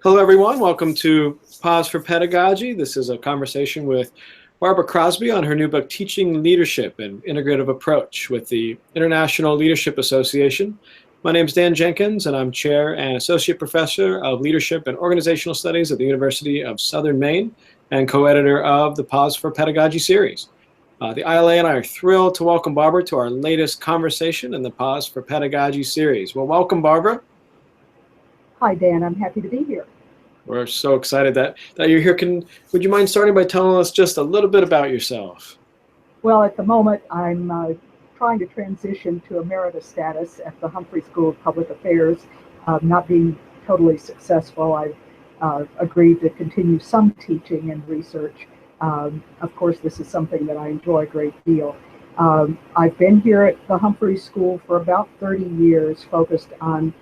Hello, everyone. Welcome to Pause for Pedagogy. This is a conversation with Barbara Crosby on her new book, Teaching Leadership: An Integrative Approach with the International Leadership Association. My name is Dan Jenkins, and I'm Chair and Associate Professor of Leadership and Organizational Studies at the University of Southern Maine and co-editor of the Pause for Pedagogy series. The ILA and I are thrilled to welcome Barbara to our latest conversation in the Pause for Pedagogy series. Well, welcome, Barbara. Hi, Dan. I'm happy to be here. We're so excited that you're here. Would you mind starting by telling us just a little bit about yourself? Well, at the moment, I'm trying to transition to emeritus status at the Humphrey School of Public Affairs. Not being totally successful, I've agreed to continue some teaching and research. Of course, this is something that I enjoy a great deal. I've been here at the Humphrey School for about 30 years, focused on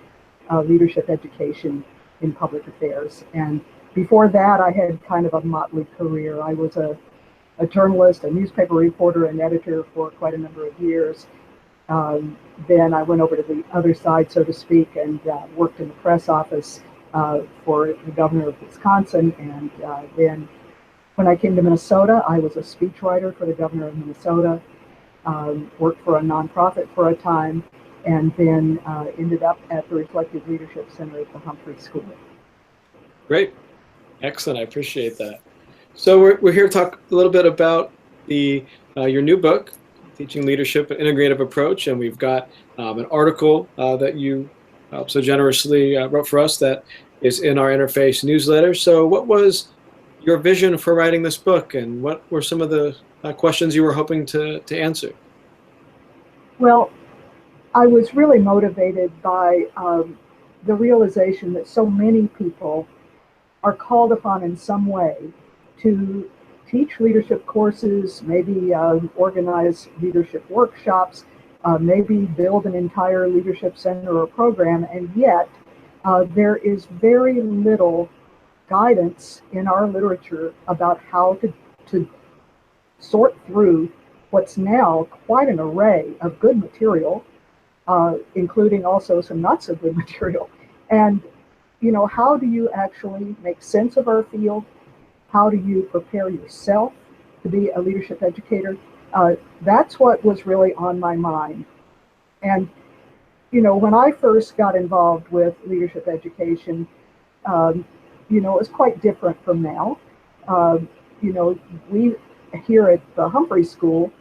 leadership education in public affairs. And before that, I had kind of a motley career. I was a journalist, a newspaper reporter, and editor for quite a number of years. Then I went over to the other side, so to speak, and worked in the press office for the governor of Wisconsin. And then when I came to Minnesota, I was a speechwriter for the governor of Minnesota, worked for a nonprofit for a time, and then ended up at the Reflective Leadership Center at the Humphrey School. Great. Excellent. I appreciate that. So we're here to talk a little bit about your new book, Teaching Leadership: An Integrative Approach, and we've got an article that you so generously wrote for us that is in our Interface newsletter. So what was your vision for writing this book, and what were some of the questions you were hoping to answer? Well, I was really motivated by the realization that so many people are called upon in some way to teach leadership courses, maybe organize leadership workshops, maybe build an entire leadership center or program, and yet there is very little guidance in our literature about how to sort through what's now quite an array of good material, including also some not so good material. And, how do you actually make sense of our field? How do you prepare yourself to be a leadership educator? That's what was really on my mind. And, when I first got involved with leadership education, it was quite different from now. We here at the Humphrey School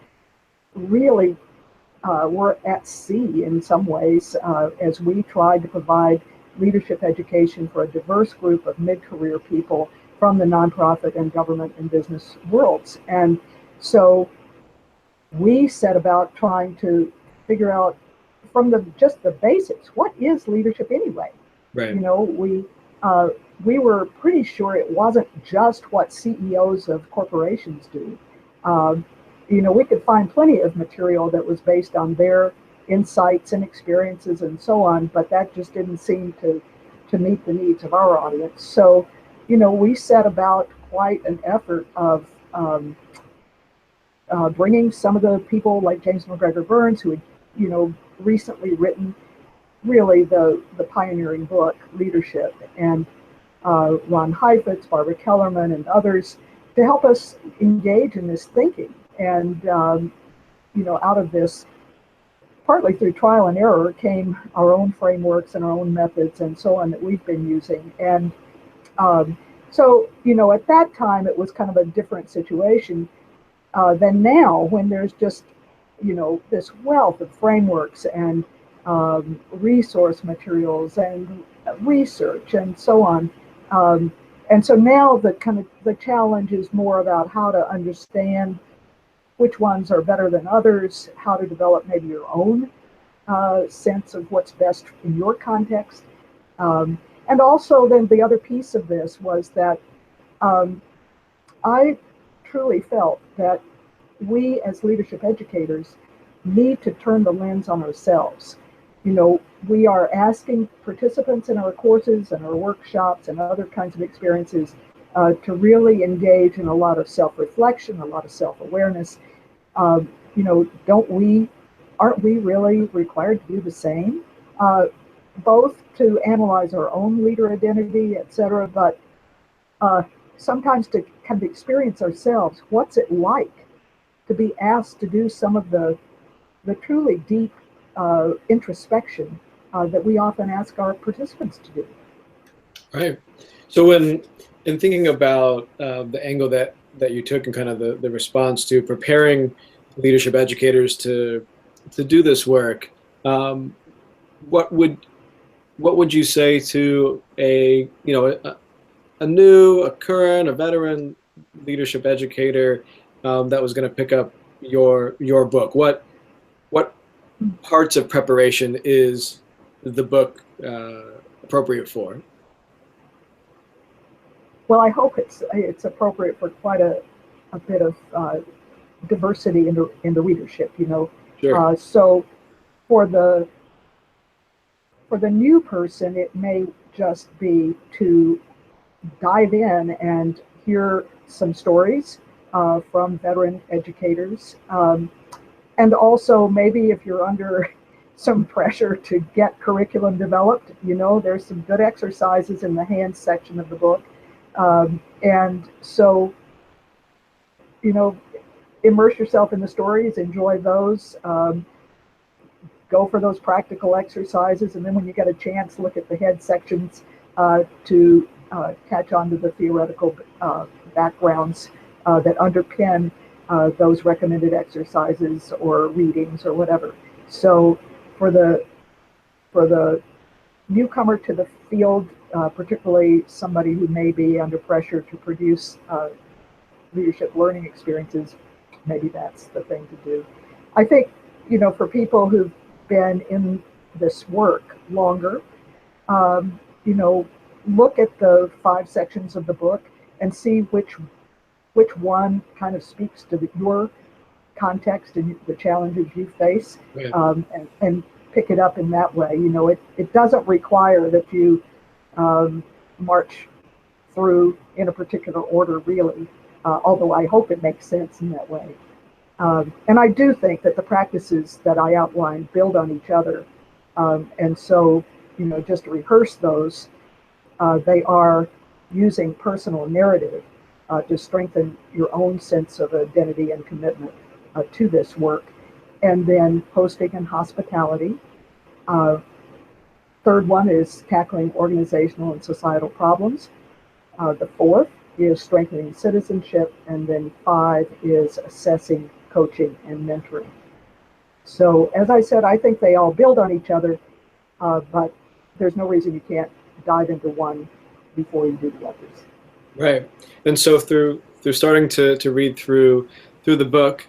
really we're at sea in some ways as we tried to provide leadership education for a diverse group of mid-career people from the nonprofit and government and business worlds. And so we set about trying to figure out from just the basics, what is leadership anyway? Right. We were pretty sure it wasn't just what CEOs of corporations do. We could find plenty of material that was based on their insights and experiences and so on, but that just didn't seem to meet the needs of our audience. So, we set about quite an effort of bringing some of the people like James McGregor Burns, who had, recently written really the pioneering book, Leadership, and Ron Heifetz, Barbara Kellerman, and others to help us engage in this thinking. And, out of this, partly through trial and error, came our own frameworks and our own methods and so on that we've been using. And so, at that time, it was kind of a different situation than now, when there's just, this wealth of frameworks and resource materials and research and so on. And so now the challenge is more about how to understand which ones are better than others, how to develop maybe your own sense of what's best in your context. And also then the other piece of this was that I truly felt that we as leadership educators need to turn the lens on ourselves. We are asking participants in our courses and our workshops and other kinds of experiences to really engage in a lot of self-reflection, a lot of self-awareness. Aren't we really required to do the same? both to analyze our own leader identity, et cetera, but sometimes to kind of experience ourselves. What's it like to be asked to do some of the truly deep introspection that we often ask our participants to do? Right. So when in thinking about the angle that you took and kind of the response to preparing leadership educators to do this work, um, what would you say to a new, a current, a veteran leadership educator that was going to pick up your book? What parts of preparation is the book appropriate for? Well, I hope it's appropriate for quite a bit of diversity in the readership. Sure. So for the new person, it may just be to dive in and hear some stories from veteran educators. And also, maybe if you're under some pressure to get curriculum developed, there's some good exercises in the hands section of the book. And so, immerse yourself in the stories, enjoy those. Go for those practical exercises, and then when you get a chance, look at the head sections to catch on to the theoretical backgrounds that underpin those recommended exercises or readings or whatever. So for the newcomer to the field, particularly somebody who may be under pressure to produce leadership learning experiences, maybe that's the thing to do. I think, for people who've been in this work longer, look at the 5 sections of the book and see which one kind of speaks to your context and the challenges you face, Yeah. and pick it up in that way. It doesn't require that you march through in a particular order, really, although I hope it makes sense in that way. And I do think that the practices that I outlined build on each other. And so, just to rehearse those, they are using personal narrative to strengthen your own sense of identity and commitment to this work. And then hosting and hospitality. Third one is tackling organizational and societal problems. The fourth is strengthening citizenship. And then 5 is assessing, coaching, and mentoring. So as I said, I think they all build on each other, but there's no reason you can't dive into one before you do the others. Right. And so through starting to read through the book,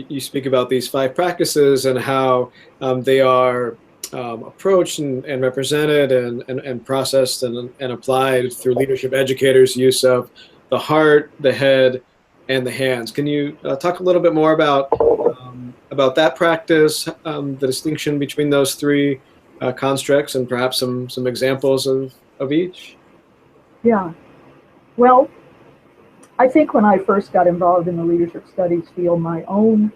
you speak about these 5 practices and how they are approached and represented and processed and applied through leadership educators' use of the heart, the head, and the hands. Can you talk a little bit more about that practice, the distinction between those 3 constructs, and perhaps some examples of each? Yeah. Well, I think when I first got involved in the leadership studies field, my own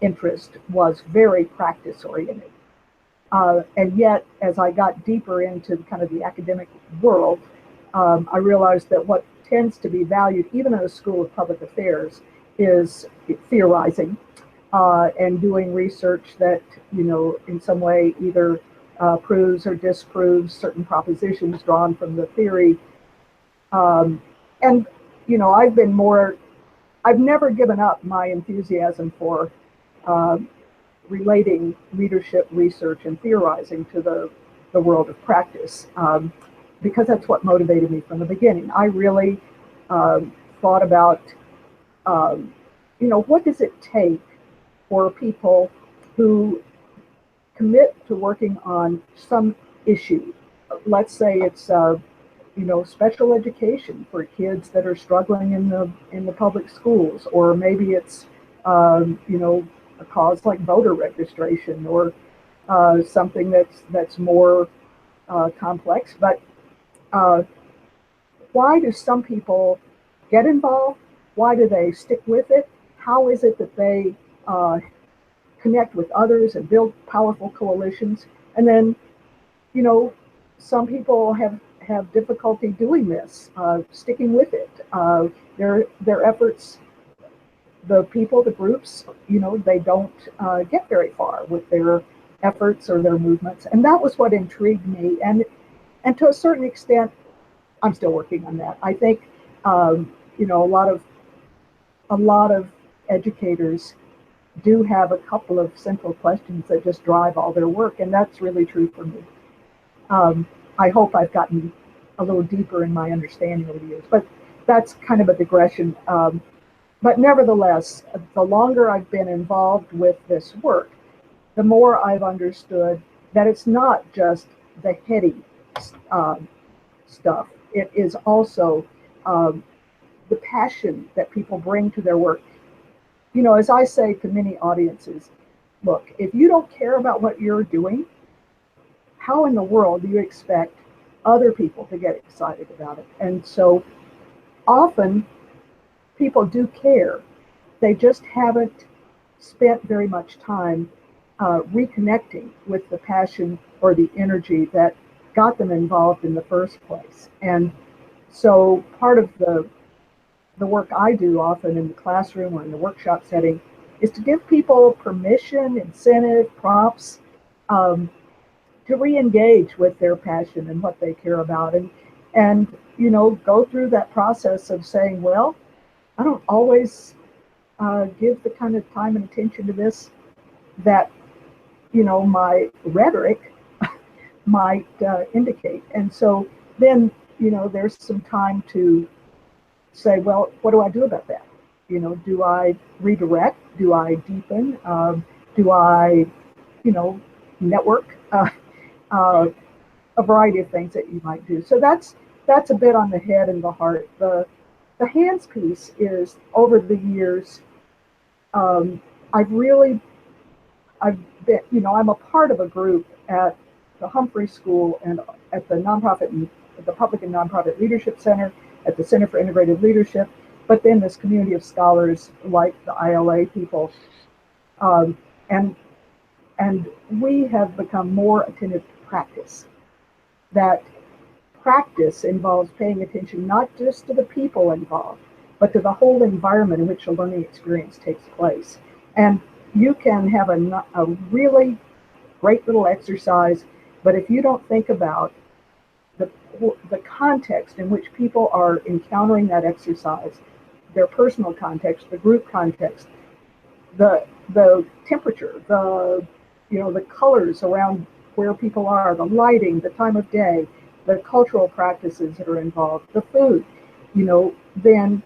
interest was very practice oriented. And yet, as I got deeper into kind of the academic world, I realized that what tends to be valued, even in a school of public affairs, is theorizing and doing research that, in some way either proves or disproves certain propositions drawn from the theory. And, I've never given up my enthusiasm for relating leadership research and theorizing to the world of practice, because that's what motivated me from the beginning. I really thought about, what does it take for people who commit to working on some issue? Let's say it's special education for kids that are struggling in the public schools, or maybe it's a cause like voter registration, or something that's more complex. But why do some people get involved? Why do they stick with it? How is it that they connect with others and build powerful coalitions? And then you know, some people have difficulty doing this, sticking with it. Their efforts, the people, the groups, they don't get very far with their efforts or their movements, and that was what intrigued me. And to a certain extent, I'm still working on that. I think a lot of educators do have a couple of central questions that just drive all their work, and that's really true for me. I hope I've gotten a little deeper in my understanding over the years, but that's kind of a digression. But nevertheless, the longer I've been involved with this work, the more I've understood that it's not just the heady stuff. It is also the passion that people bring to their work. As I say to many audiences, look, if you don't care about what you're doing, how in the world do you expect other people to get excited about it? And so often people do care. They just haven't spent very much time reconnecting with the passion or the energy that got them involved in the first place. And so part of the work I do often in the classroom or in the workshop setting is to give people permission, incentive, prompts to re-engage with their passion and what they care about, and go through that process of saying, well, I don't always give the kind of time and attention to this that my rhetoric might indicate. And so then there's some time to say, well, what do I do about that? Do I redirect? Do I deepen? Do I network? A variety of things that you might do. So that's a bit on the head and the heart. The hands piece is, over the years, I've been, I'm a part of a group at the Humphrey School and at the Public and Nonprofit Leadership Center, at the Center for Integrated Leadership, but then this community of scholars like the ILA people. And we have become more attentive to practice. That practice involves paying attention not just to the people involved, but to the whole environment in which a learning experience takes place. And you can have a really great little exercise, but if you don't think about the context in which people are encountering that exercise, their personal context, the group context, the temperature, the colors around where people are, the lighting, the time of day, the cultural practices that are involved, the food, then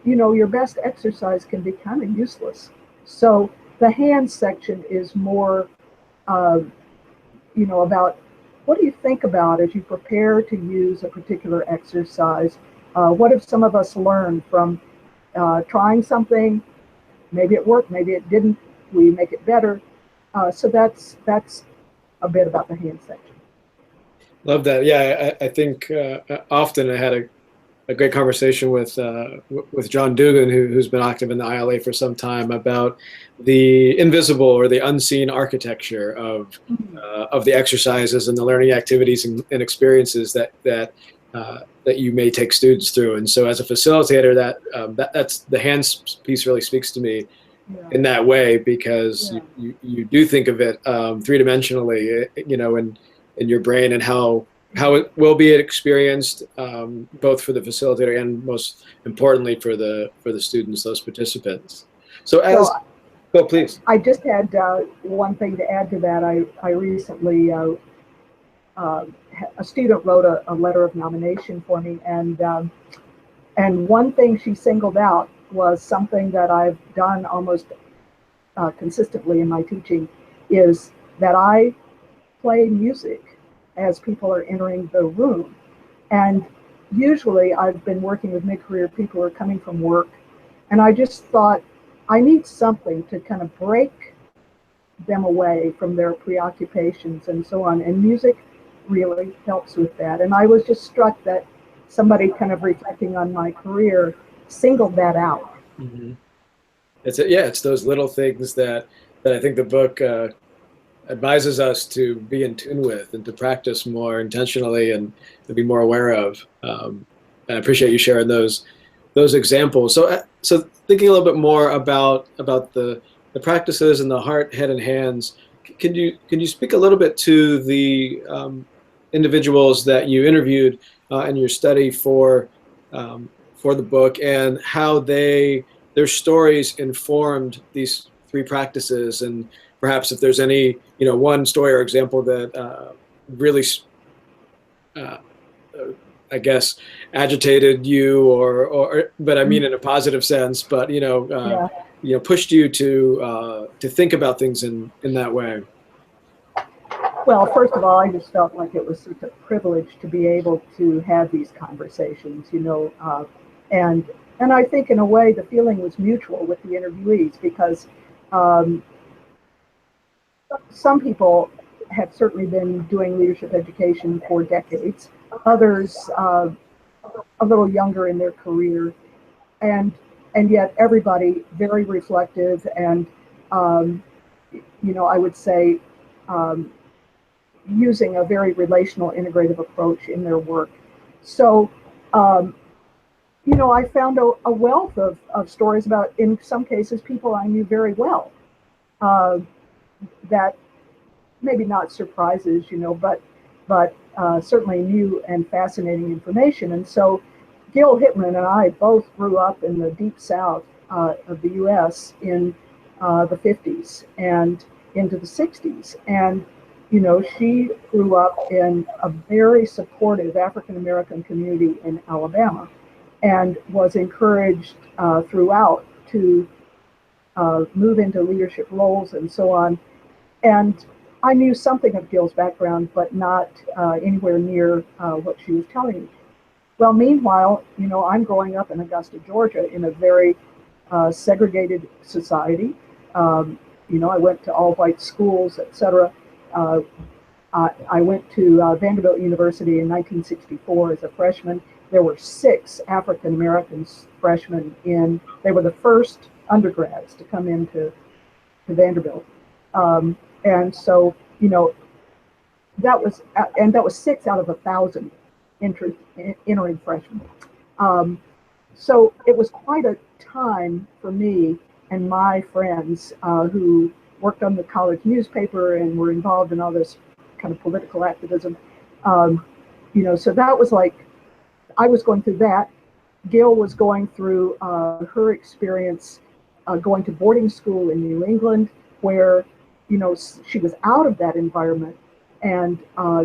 your best exercise can be kind of useless. So the hands section is more about what do you think about as you prepare to use a particular exercise? What have some of us learned from trying something? Maybe it worked, maybe it didn't. We make it better. So that's a bit about the hand section. Love that. Yeah, I think often I had a great conversation with John Dugan, who's been active in the ILA for some time, about the invisible or the unseen architecture of the exercises and the learning activities and experiences that you may take students through. And so, as a facilitator, that's the hands piece really speaks to me in that way, because you do think of it three-dimensionally, in your brain, and how it will be experienced, both for the facilitator and, most importantly, for the students, those participants. Go, please. I just had one thing to add to that. I recently, a student wrote a letter of nomination for me, and one thing she singled out was something that I've done almost consistently in my teaching, is that I play music as people are entering the room. And usually I've been working with mid-career people who are coming from work, and I just thought I need something to kind of break them away from their preoccupations and so on, and music really helps with that. And I was just struck that somebody kind of reflecting on my career singled that out. Mm-hmm. It's those little things that I think the book advises us to be in tune with and to practice more intentionally and to be more aware of. And I appreciate you sharing those examples. So thinking a little bit more about the practices and the heart, head, and hands, can you speak a little bit to the individuals that you interviewed in your study for the book, and how their stories informed these three practices, and perhaps if there's any one story or example that really uh, I guess agitated you, or but I mean in a positive sense, but Yeah. pushed you to think about things in that way. Well, first of all, I just felt like it was such a privilege to be able to have these conversations, and and I think in a way the feeling was mutual with the interviewees, because um, some people have certainly been doing leadership education for decades, others a little younger in their career, and yet everybody very reflective and um, I would say um, using a very relational integrative approach in their work. So um, I found a wealth of stories about, in some cases, people I knew very well, uh, that maybe not surprises, but certainly new and fascinating information. And so Gil Hitman and I both grew up in the deep south of the U.S. in the 50s and into the 60s. And, she grew up in a very supportive African American community in Alabama, and was encouraged throughout to move into leadership roles and so on. And I knew something of Gil's background, but not anywhere near what she was telling me. Well, meanwhile, I'm growing up in Augusta, Georgia, in a very segregated society. I went to all white schools, etc. Uh, I went to Vanderbilt University in 1964 as a freshman. There were 6 African American freshmen in. They were the first undergrads to come into Vanderbilt. And so, that was 6 out of 1,000 entering freshmen. So it was quite a time for me and my friends who worked on the college newspaper and were involved in all this kind of political activism. So that was like, I was going through that. Gil was going through her experience going to boarding school in New England, where she was out of that environment and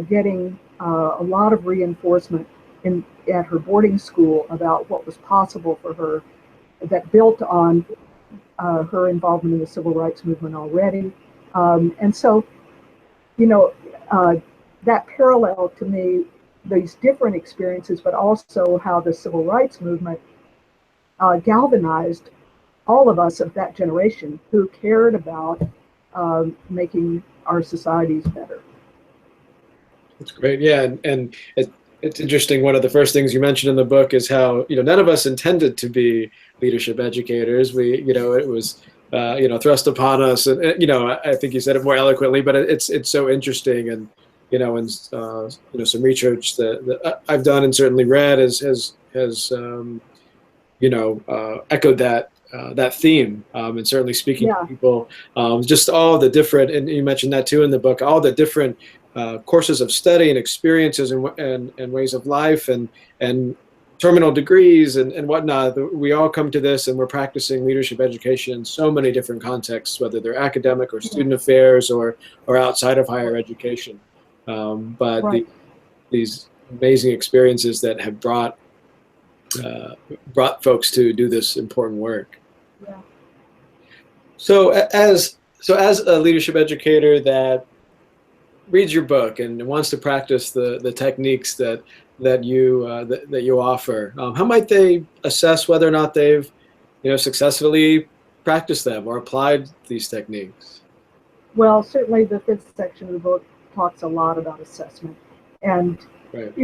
getting a lot of reinforcement at her boarding school about what was possible for her, that built on her involvement in the civil rights movement already. And so, that parallel to me, these different experiences, but also how the civil rights movement galvanized all of us of that generation who cared about making our societies better. That's great. Yeah, and it's interesting. One of the first things you mentioned in the book is how none of us intended to be leadership educators. We it was thrust upon us, and I think you said it more eloquently, but it's so interesting. And some research that I've done and certainly read has echoed that theme, and certainly speaking to people, just all the different, and you mentioned that too in the book, all the different courses of study and experiences and ways of life and terminal degrees and whatnot. We all come to this, and we're practicing leadership education in so many different contexts, whether they're academic or student affairs or outside of higher education. But right. These amazing experiences that have brought folks to do this important work. Yeah. So as a leadership educator that reads your book and wants to practice the techniques that you offer, how might they assess whether or not they've successfully practiced them or applied these techniques? Well, certainly the 5th section of the book talks a lot about assessment, and right.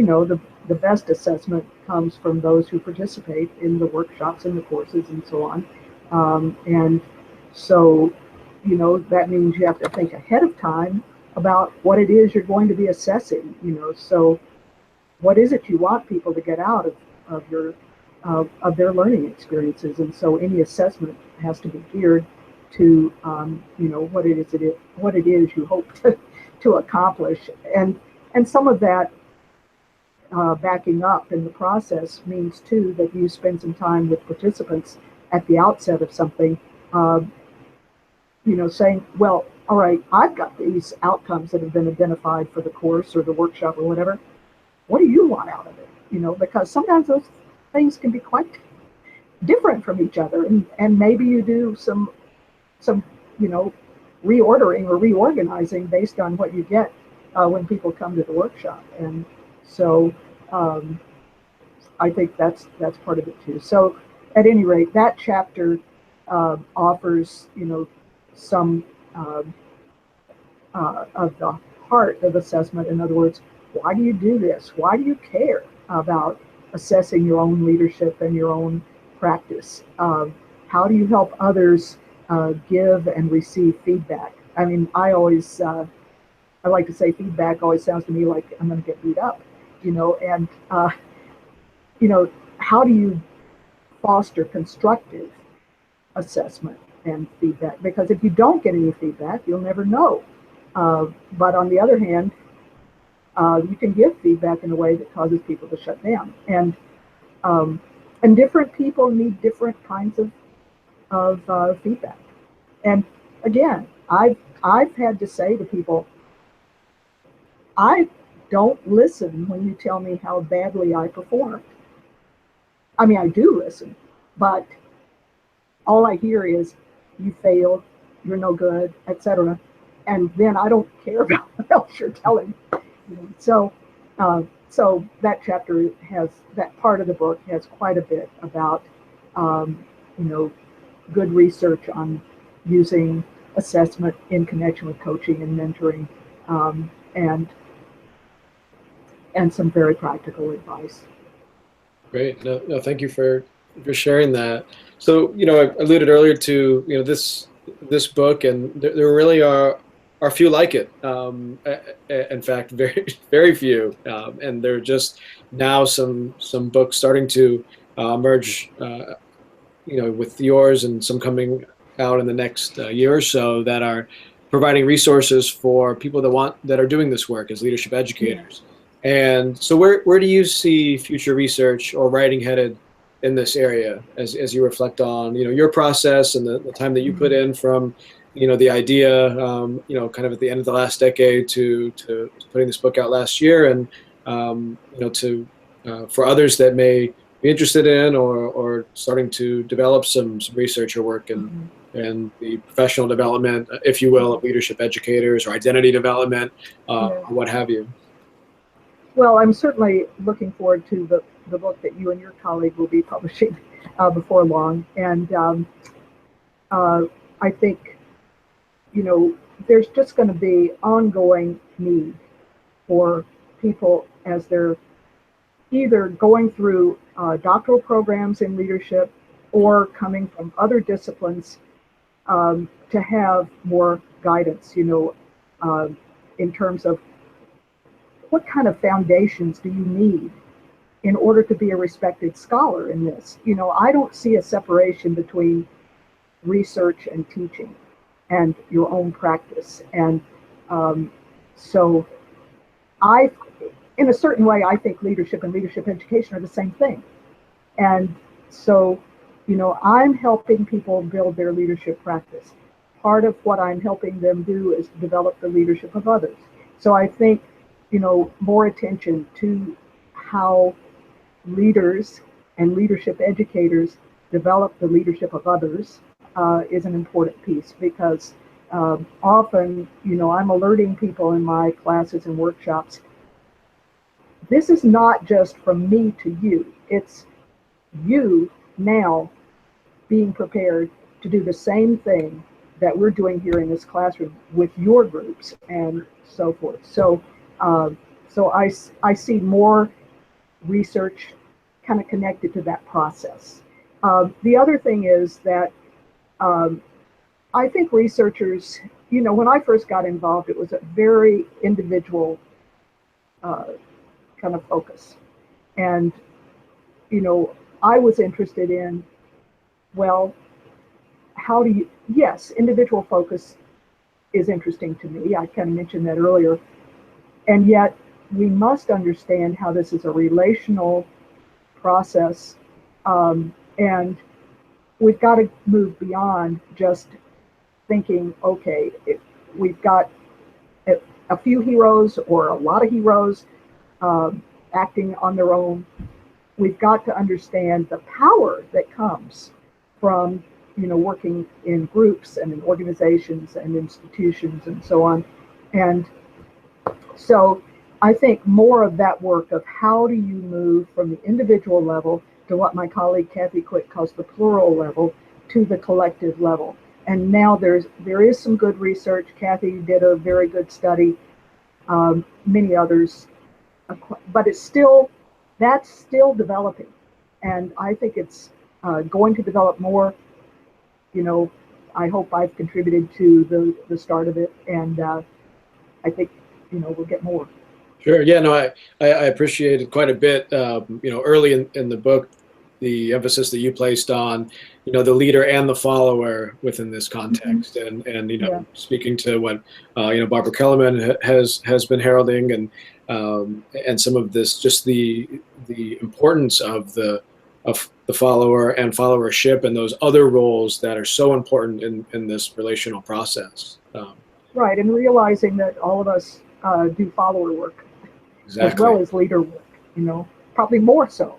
The best assessment comes from those who participate in the workshops and the courses and so on. And so, that means you have to think ahead of time about what it is you're going to be assessing, so what is it you want people to get out of your of their learning experiences, and so any assessment has to be geared to what it is you hope to accomplish, and some of that backing up in the process means too that you spend some time with participants at the outset of something, uh, saying, well, all right, I've got these outcomes that have been identified for the course or the workshop or whatever. What do you want out of it? Because sometimes those things can be quite different from each other, and maybe you do some reordering or reorganizing based on what you get when people come to the workshop, and so I think that's part of it too. So at any rate, that chapter offers some uh, of the heart of assessment. In other words, why do you do this? Why do you care about assessing your own leadership and your own practice? How do you help others give and receive feedback? I mean, I like to say feedback always sounds to me like I'm going to get beat up, and how do you foster constructive assessment and feedback? Because if you don't get any feedback, you'll never know. But on the other hand, you can give feedback in a way that causes people to shut down, and different people need different kinds of feedback. And again, I've had to say to people, I don't listen when you tell me how badly I performed. I mean, I do listen, but all I hear is you failed, you're no good, etc. And then I don't care about what else you're telling. So that chapter has, that part of the book has quite a bit about good research on using assessment in connection with coaching and mentoring, and some very practical advice. Great. No, thank you for sharing that. So, I alluded earlier to, this book, and there really are few like it. In fact, very, very few. And there are just now some books starting to emerge, with yours and some coming out in the next year or so that are providing resources for people that are doing this work as leadership educators. Yeah. And so where do you see future research or writing headed in this area as you reflect on, your process and the time that you put in from, the idea, kind of at the end of the last decade to putting this book out last year, and, for others that may be interested in or starting to develop some research or work and the professional development, if you will, of leadership educators or identity development, what have you. Well, I'm certainly looking forward to the book that you and your colleague will be publishing before long. And I think, there's just going to be ongoing need for people as they're either going through doctoral programs in leadership or coming from other disciplines to have more guidance, in terms of what kind of foundations do you need in order to be a respected scholar in this? I don't see a separation between research and teaching and your own practice. And so in a certain way, I think leadership and leadership education are the same thing. And so, I'm helping people build their leadership practice. Part of what I'm helping them do is develop the leadership of others. So I think, more attention to how leaders and leadership educators develop the leadership of others is an important piece, because often, I'm alerting people in my classes and workshops, this is not just from me to you, it's you now being prepared to do the same thing that we're doing here in this classroom with your groups and so forth. So I see more research kind of connected to that process. The other thing is that I think researchers, when I first got involved, it was a very individual kind of focus. And, I was interested in, well, how do you, yes, individual focus is interesting to me. I kind of mentioned that earlier. And yet we must understand how this is a relational process. And we've got to move beyond just thinking, okay, we've got a few heroes or a lot of heroes acting on their own. We've got to understand the power that comes from working in groups and in organizations and institutions and so on. And so I think more of that work of how do you move from the individual level to what my colleague Kathy Quick calls the plural level to the collective level. And now there is some good research. Kathy did a very good study, many others, but that's still developing. And I think it's going to develop more. I hope I've contributed to the start of it, and I think we'll get more. Sure. Yeah. No, I appreciated quite a bit. Early in the book, the emphasis that you placed on, the leader and the follower within this context, and Yeah. speaking to what Barbara Kellerman has been heralding, and some of this, just the importance of the follower and followership and those other roles that are so important in this relational process. Right, and realizing that all of us do follower work as well as leader work, probably more so.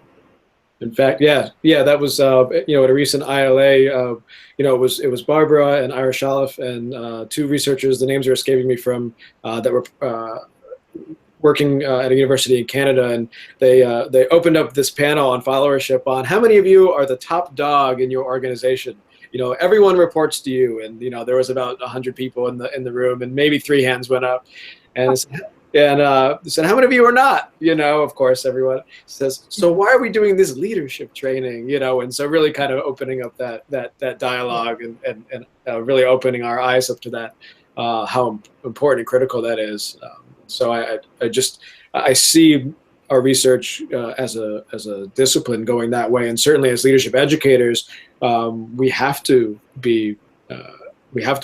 In fact, yeah, that was at a recent ILA, it was Barbara and Ira Shaloff and two researchers, the names are escaping me from, that were working at a university in Canada, and they opened up this panel on followership on how many of you are the top dog in your organization. Everyone reports to you, and there was about 100 people in the room, and maybe 3 hands went up, and said, how many of you are not? Of course, everyone says, so why are we doing this leadership training? And so really kind of opening up that dialogue and really opening our eyes up to that, how important and critical that is. So I see our research as a discipline going that way, and certainly as leadership educators, we have to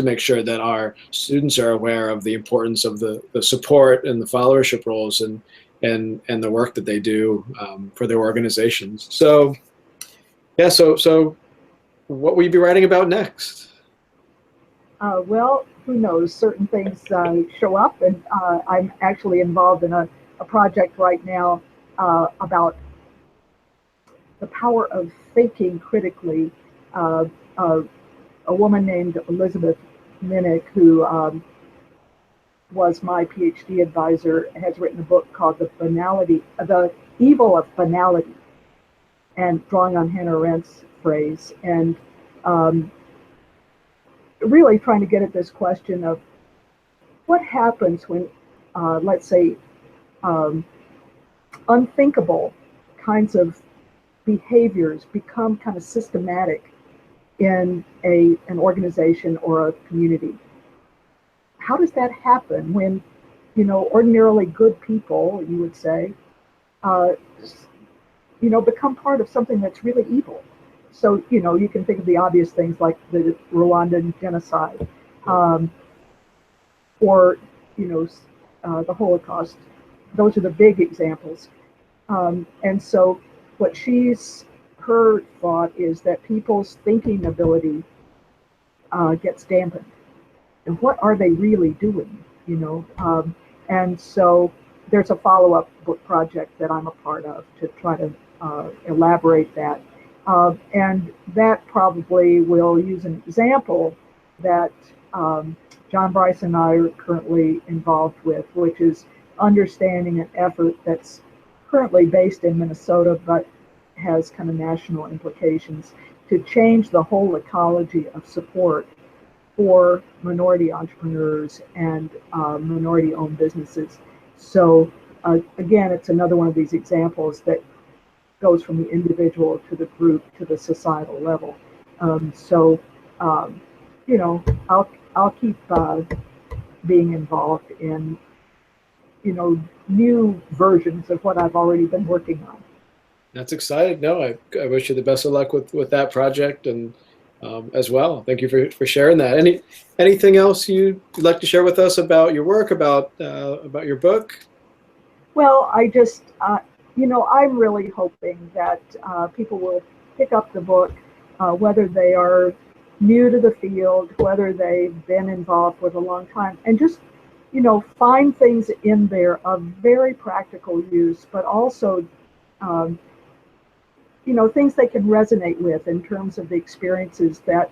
make sure that our students are aware of the importance of the support and the followership roles and the work that they do for their organizations. So yeah, so what will you be writing about next? Well, who knows? Certain things show up, and I'm actually involved in a project right now about the power of thinking critically. A woman named Elizabeth Minnick, who was my PhD advisor, has written a book called The Evil of Banality, and drawing on Hannah Arendt's phrase, and really trying to get at this question of what happens when, let's say, unthinkable kinds of behaviors become kind of systematic in an organization or a community. How does that happen when, ordinarily good people, you would say, become part of something that's really evil? So, you can think of the obvious things like the Rwandan genocide, or, the Holocaust. Those are the big examples. And so what her thought is that people's thinking ability gets dampened. And what are they really doing, And so there's a follow-up book project that I'm a part of to try to elaborate that. And that probably will use an example that John Bryce and I are currently involved with, which is understanding an effort that's currently based in Minnesota, but has kind of national implications to change the whole ecology of support for minority entrepreneurs and minority-owned businesses. So again, it's another one of these examples that goes from the individual to the group to the societal level. I'll I'll keep being involved in, new versions of what I've already been working on. That's exciting. No, I wish you the best of luck with that project and as well. Thank you for sharing that. Anything else you'd like to share with us about your work, about your book? Well, I'm really hoping that people will pick up the book, whether they are new to the field, whether they've been involved with a long time, and just, find things in there of very practical use, but also, um, things they can resonate with in terms of the experiences that,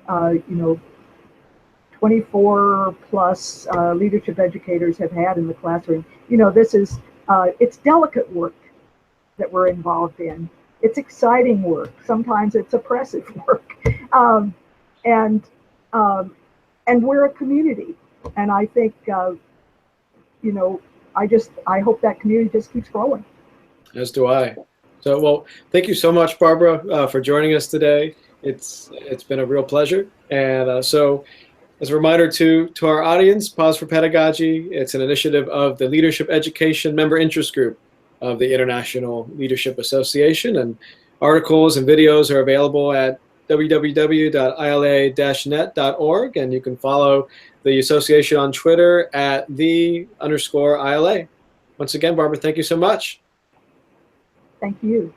uh, you know, 24 plus leadership educators have had in the classroom. It's delicate work that we're involved in. It's exciting work. Sometimes it's oppressive work. Um, and, um, and we're a community. And I think, I hope that community just keeps growing. As do I. So, well, thank you so much, Barbara, for joining us today. It's been a real pleasure. And so, as a reminder to our audience, Pause for Pedagogy, it's an initiative of the Leadership Education Member Interest Group of the International Leadership Association. And articles and videos are available at www.ila-net.org. And you can follow the association on Twitter at @the_ILA. Once again, Barbara, thank you so much. Thank you.